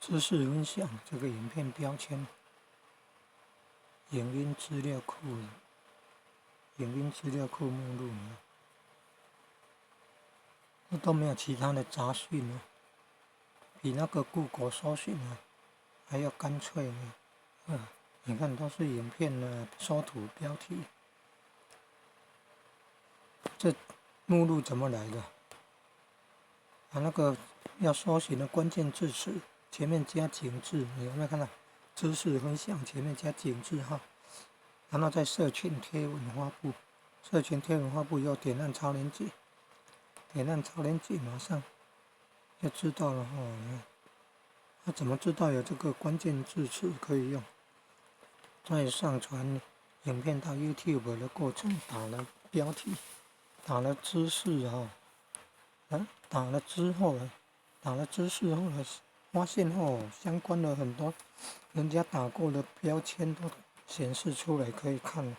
知识分享这个影片标签，影音资料库目录呢，都没有其他的杂讯了，比那个 Google 搜寻呢还要干脆呢。你看都是影片呢，缩图标题，这目录怎么来的？那个要搜寻的关键字词前面加井字，你有没有看到？知识分享前面加井字号，然后在社群贴文发布，社群贴文发布又点按超链接，马上就知道了那怎么知道有这个关键字词可以用？在上传影片到 YouTube 的过程，打了标题，打了知识打了知识后呢，发现相关的很多人家打过的标签都显示出来，可以看了。